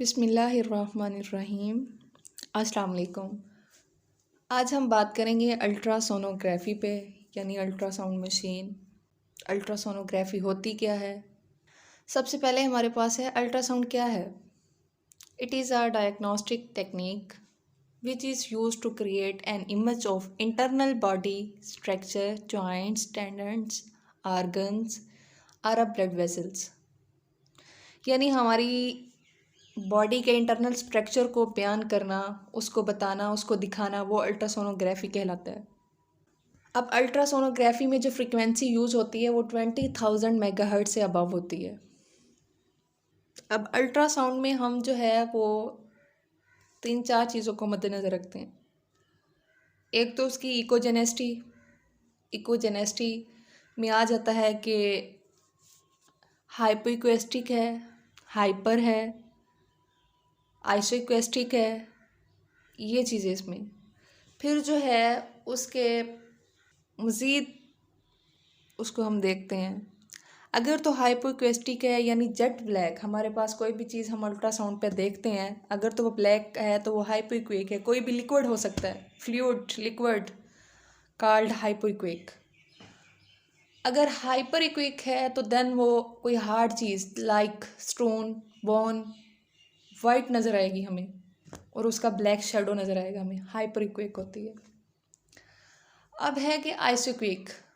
बिस्मिल्लाहिर्रहमानिर्रहीम। अस्सलाम वालेकुम। आज हम बात करेंगे अल्ट्रासोनोग्राफी पे, यानी अल्ट्रासाउंड मशीन। अल्ट्रासोनोग्राफी होती क्या है? सबसे पहले हमारे पास है अल्ट्रासाउंड क्या है। It is a diagnostic technique which is used to create an image of internal body structure, joints, tendons, organs or a blood vessels। यानी हमारी बॉडी के इंटरनल स्ट्रक्चर को बयान करना, उसको बताना, उसको दिखाना, वो अल्ट्रासोनोग्राफी कहलाता है। अब अल्ट्रासोनोग्राफी में जो फ्रीक्वेंसी यूज़ होती है वो 20,000 मेगाहर्ट्ज से अबव होती है। अब अल्ट्रासाउंड में हम जो है वो 3-4 चीज़ों को मद्देनज़र रखते हैं। एक तो उसकी इकोजेनेसिटी में आ जाता है कि हाइपोइक्वेस्टिक है, हाइपर है, आइसोइक्वेस्टिक है, ये चीज़ें इसमें। फिर जो है उसके मज़ीद उसको हम देखते हैं। अगर तो हाइपोइक्वेस्टिक है यानी जेट ब्लैक, हमारे पास कोई भी चीज़ हम अल्ट्रासाउंड पे देखते हैं, अगर तो वो ब्लैक है तो वो हाइपोइक्वेक है। कोई भी लिक्विड हो सकता है, फ्लूइड लिक्विड कॉल्ड हाइपोइक्वेक। अगर हाइपर इक्वेक है तो देन वो कोई हार्ड चीज़ लाइक स्टोन, बोन, वाइट नज़र आएगी हमें और उसका ब्लैक शेडो नज़र आएगा हमें, हाइपर इक्वेक होती है। अब है कि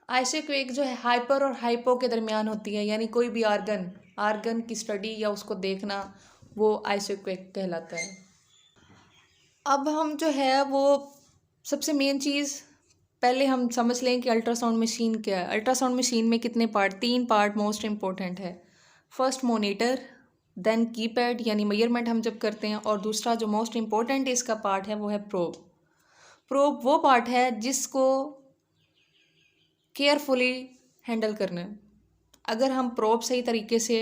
आइसोक्वेक जो है हाइपर और हाइपो के दरमियान होती है, यानी कोई भी आर्गन की स्टडी या उसको देखना, वो आइसोक्वेक कहलाता है। अब हम जो है वो सबसे मेन चीज़ पहले हम समझ लें कि अल्ट्रासाउंड मशीन क्या है। अल्ट्रासाउंड मशीन में कितने पार्ट? 3 पार्ट मोस्ट इम्पोर्टेंट है। फर्स्ट मोनीटर, देन कीपैड यानी मेजरमेंट हम जब करते हैं, और दूसरा जो मोस्ट इम्पोर्टेंट इसका पार्ट है वो है प्रोब। प्रोब वो पार्ट है जिसको केयरफुली हैंडल करना है। अगर हम प्रोब सही तरीके से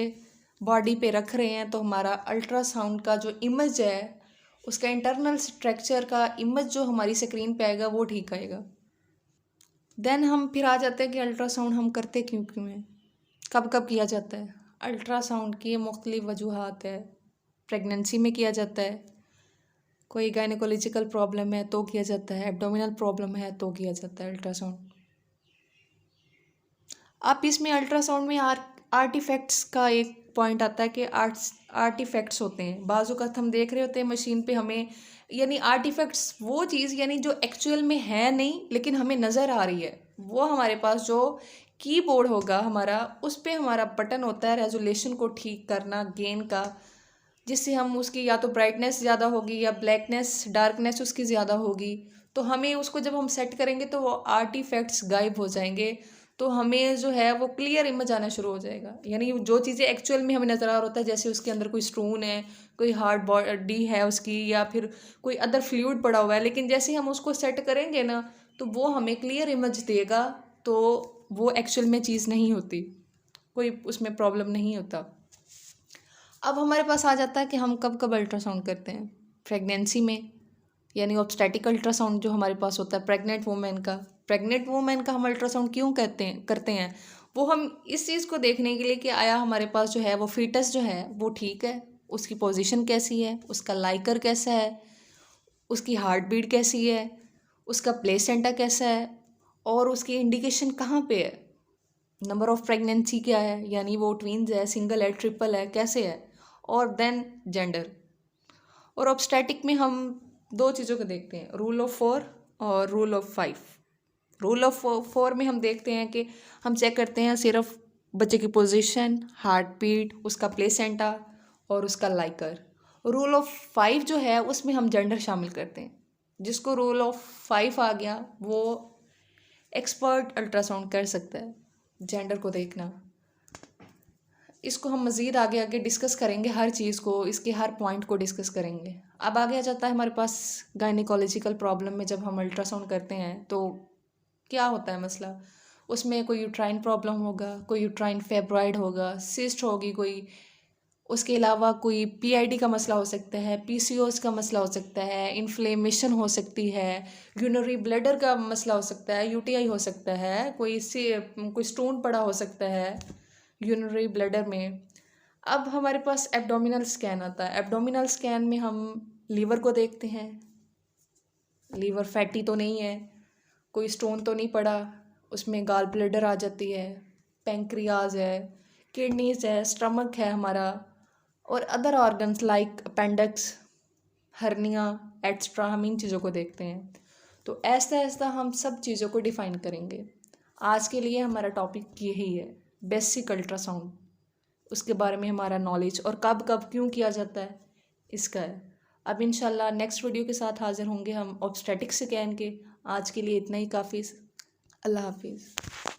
बॉडी पे रख रहे हैं तो हमारा अल्ट्रासाउंड का जो इमेज है, उसका इंटरनल स्ट्रक्चर का इमेज जो हमारी स्क्रीन पे आएगा वो ठीक आएगा। देन हम फिर आ जाते हैं कि अल्ट्रासाउंड हम करते क्यों क्यों हैं, कब कब किया जाता है। अल्ट्रासाउंड की मुख्तलिफ वजूहात है। प्रेगनेंसी में किया जाता है, कोई गायनेकोलॉजिकल प्रॉब्लम है तो किया जाता है, एब्डोमिनल प्रॉब्लम है तो किया जाता है अल्ट्रासाउंड। अब इसमें अल्ट्रासाउंड में आर्टिफैक्ट्स का एक पॉइंट आता है कि आर्टिफैक्ट्स होते हैं। बाज़ औक़ात हम देख रहे होते हैं मशीन पे हमें, यानी आर्टिफैक्ट्स वो चीज़ यानी जो एक्चुअल में है नहीं लेकिन हमें नज़र आ रही है, वो हमारे पास जो कीबोर्ड होगा हमारा, उस पर हमारा बटन होता है रेजोल्यूशन को ठीक करना, गेन का, जिससे हम उसकी या तो ब्राइटनेस ज़्यादा होगी या ब्लैकनेस डार्कनेस उसकी ज़्यादा होगी, तो हमें उसको जब हम सेट करेंगे तो वो आर्टिफैक्ट्स गायब हो जाएंगे, तो हमें जो है वो क्लियर इमेज आना शुरू हो जाएगा। यानी जो चीज़ें एक्चुअल में हमें नज़र आ रहा होता है, जैसे उसके अंदर कोई स्टोन है, कोई हार्ड बॉडी है उसकी, या फिर कोई अदर फ्लूइड पड़ा हुआ है, लेकिन जैसे ही हम उसको सेट करेंगे ना तो वो हमें क्लियर इमेज देगा, तो वो एक्चुअल में चीज़ नहीं होती, कोई उसमें प्रॉब्लम नहीं होता। अब हमारे पास आ जाता है कि हम कब कब अल्ट्रासाउंड करते हैं। प्रेगनेंसी में, यानी ऑब्स्टेटिक अल्ट्रासाउंड जो हमारे पास होता है प्रेग्नेंट वूमेन का हम अल्ट्रासाउंड क्यों करते हैं, वो हम इस चीज़ को देखने के लिए कि आया हमारे पास जो है वो फीटस जो है वो ठीक है, उसकी पोजीशन कैसी है, उसका लाइकर कैसा है, उसकी हार्ट बीट कैसी है, उसका प्लेसेंटा कैसा है, और उसकी इंडिकेशन कहाँ पे है, नंबर ऑफ प्रेगनेंसी क्या है, यानी वो ट्विन्स है, सिंगल है, ट्रिपल है, कैसे है, और देन जेंडर। और ऑब्स्टेटिक में हम 2 चीज़ों को देखते हैं, रूल ऑफ 4 और रूल ऑफ 5। रूल ऑफ 4 में हम देखते हैं कि हम चेक करते हैं सिर्फ बच्चे की पोजीशन, हार्ट बीट, उसका प्लेसेंटा और उसका लाइकर। रूल ऑफ 5 जो है उसमें हम जेंडर शामिल करते हैं। जिसको रूल ऑफ 5 आ गया वो एक्सपर्ट अल्ट्रासाउंड कर सकता है जेंडर को देखना। इसको हम मज़ीद आगे आगे डिस्कस करेंगे, हर चीज़ को, इसके हर पॉइंट को डिस्कस करेंगे। अब आगे आ जाता है हमारे पास गायनेकोलॉजिकल प्रॉब्लम में जब हम अल्ट्रासाउंड करते हैं तो क्या होता है मसला। उसमें कोई यूट्राइन प्रॉब्लम होगा, कोई यूट्राइन फेब्रॉइड होगा, सिस्ट होगी कोई, उसके अलावा कोई पीआईडी का मसला हो सकता है, पीसीओएस का मसला हो सकता है, इन्फ्लेमेशन हो सकती है, यूरिनरी ब्लैडर का मसला हो सकता है, यूटीआई हो सकता है, कोई स्टोन पड़ा हो सकता है यूरिनरी ब्लैडर में। अब हमारे पास एब्डोमिनल स्कैन आता है। एब्डोमिनल स्कैन में हम लीवर को देखते हैं, लीवर फैटी तो नहीं है, कोई स्टोन तो नहीं पड़ा, उसमें गाल ब्लैडर आ जाती है, पेंक्रियाज है, किडनीज है, स्टमक है हमारा, और other organs like appendix, hernia extra, हम इन चीज़ों को देखते हैं। तो ऐसा ऐसा हम सब चीज़ों को डिफाइन करेंगे। आज के लिए हमारा टॉपिक यही है, बेसिक अल्ट्रासाउंड, उसके बारे में हमारा नॉलेज, और कब कब क्यों किया जाता है इसका है। अब इंशाल्लाह नेक्स्ट वीडियो के साथ हाजिर होंगे हम ऑब्स्टेटिक स्कैन के। आज के लिए इतना ही काफ़ी। अल्लाह हाफिज़।